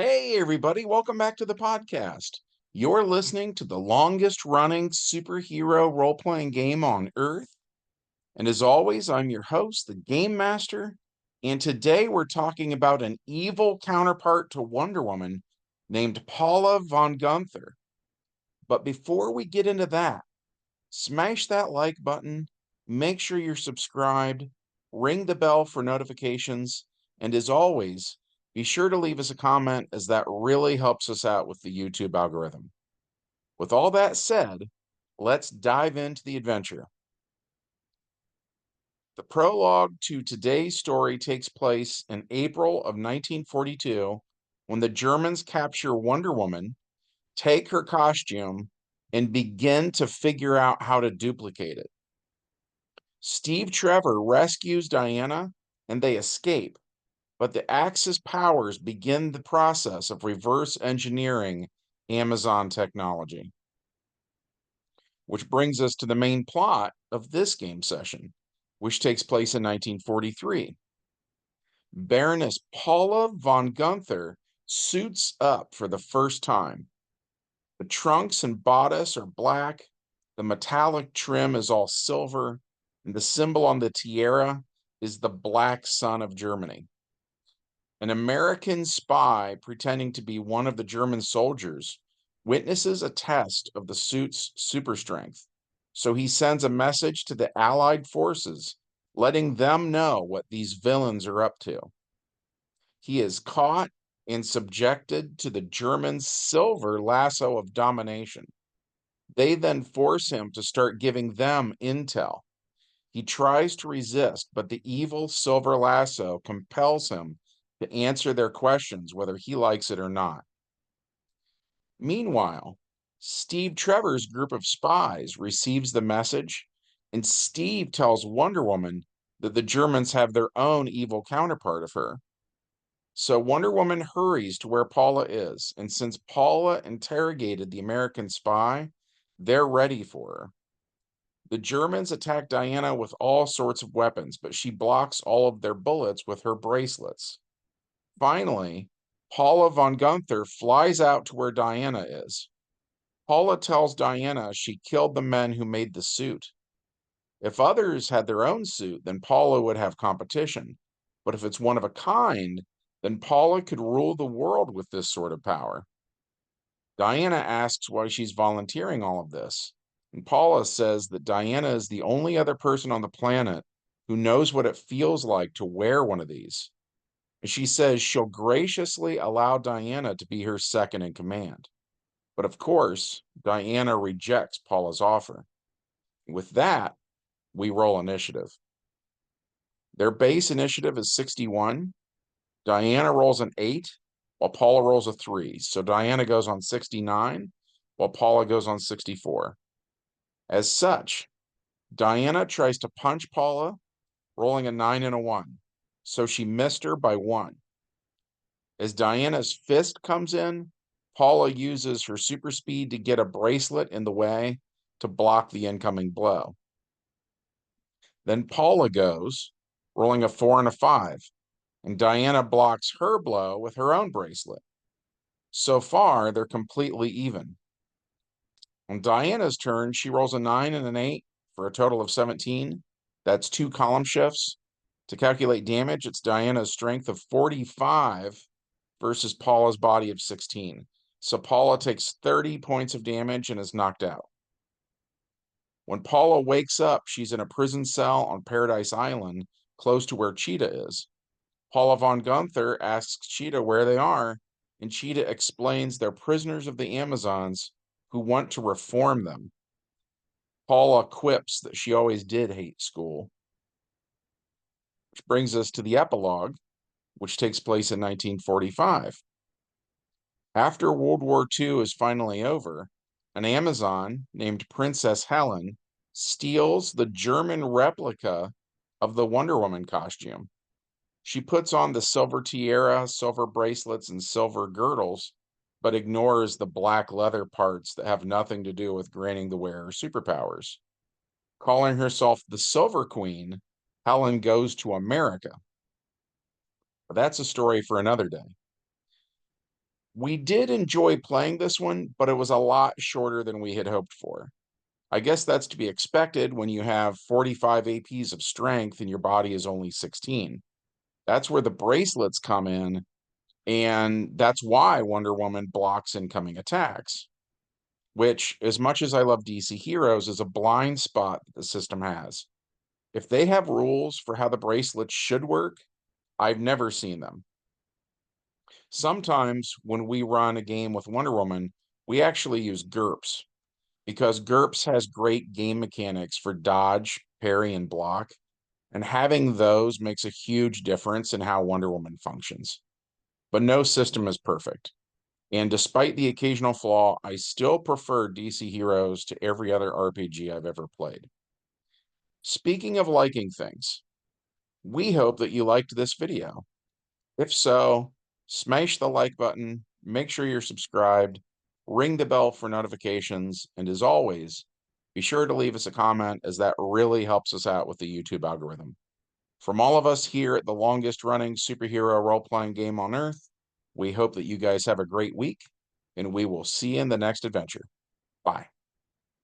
Hey, everybody, welcome back to the podcast. You're listening to the longest running superhero role playing game on Earth. And as always, I'm your host, the Game Master. And today we're talking about an evil counterpart to Wonder Woman named Paula Von Gunther. But before we get into that, smash that like button, make sure you're subscribed, ring the bell for notifications, and as always, be sure to leave us a comment as that really helps us out with the YouTube algorithm. With all that said, let's dive into the adventure. The prologue to today's story takes place in April of 1942 when the Germans capture Wonder Woman, take her costume, and begin to figure out how to duplicate it. Steve Trevor rescues Diana and they escape, but the Axis powers begin the process of reverse engineering Amazon technology. Which brings us to the main plot of this game session, which takes place in 1943. Baroness Paula Von Gunther suits up for the first time. The trunks and bodice are black, the metallic trim is all silver, and the symbol on the tiara is the Black Sun of Germany. An American spy pretending to be one of the German soldiers witnesses a test of the suit's super strength. So he sends a message to the Allied forces, letting them know what these villains are up to. He is caught and subjected to the German silver lasso of domination. They then force him to start giving them intel. He tries to resist, but the evil silver lasso compels him to answer their questions, whether he likes it or not. Meanwhile, Steve Trevor's group of spies receives the message, and Steve tells Wonder Woman that the Germans have their own evil counterpart of her. So Wonder Woman hurries to where Paula is, and since Paula interrogated the American spy, they're ready for her. The Germans attack Diana with all sorts of weapons, but she blocks all of their bullets with her bracelets. Finally, Paula Von Gunther flies out to where Diana is. Paula tells Diana she killed the men who made the suit. If others had their own suit, then Paula would have competition. But if it's one of a kind, then Paula could rule the world with this sort of power. Diana asks why she's volunteering all of this. And Paula says that Diana is the only other person on the planet who knows what it feels like to wear one of these. And she says she'll graciously allow Diana to be her second in command. But of course, Diana rejects Paula's offer. With that, we roll initiative. Their base initiative is 61. Diana rolls an 8, while Paula rolls a 3. So Diana goes on 69, while Paula goes on 64. As such, Diana tries to punch Paula, rolling a 9 and a 1. So she missed her by 1. As Diana's fist comes in, Paula uses her super speed to get a bracelet in the way to block the incoming blow. Then Paula goes, rolling a 4 and a 5, and Diana blocks her blow with her own bracelet. So far, they're completely even. On Diana's turn, she rolls a 9 and an 8 for a total of 17. That's 2 column shifts. To calculate damage, it's Diana's strength of 45 versus Paula's body of 16. So Paula takes 30 points of damage and is knocked out. When Paula wakes up, she's in a prison cell on Paradise Island, close to where Cheetah is. Paula Von Gunther asks Cheetah where they are, and Cheetah explains they're prisoners of the Amazons who want to reform them. Paula quips that she always did hate school. Which brings us to the epilogue, which takes place in 1945. After World War II is finally over, an Amazon named Princess Helen steals the German replica of the Wonder Woman costume. She puts on the silver tiara, silver bracelets, and silver girdles, but ignores the black leather parts that have nothing to do with granting the wearer superpowers. Calling herself the Silver Queen, Helen goes to America. But that's a story for another day. We did enjoy playing this one, but it was a lot shorter than we had hoped for. I guess that's to be expected when you have 45 APs of strength and your body is only 16. That's where the bracelets come in, and that's why Wonder Woman blocks incoming attacks, which, as much as I love DC Heroes, is a blind spot that the system has. If they have rules for how the bracelets should work, I've never seen them. Sometimes when we run a game with Wonder Woman, we actually use GURPS because GURPS has great game mechanics for dodge, parry, and block, and having those makes a huge difference in how Wonder Woman functions. But no system is perfect. And despite the occasional flaw, I still prefer DC Heroes to every other RPG I've ever played. Speaking of liking things, we hope that you liked this video. If so, smash the like button, make sure you're subscribed, ring the bell for notifications, and as always, be sure to leave us a comment as that really helps us out with the YouTube algorithm. From all of us here at the longest running superhero role-playing game on Earth, we hope that you guys have a great week, and we will see you in the next adventure. Bye.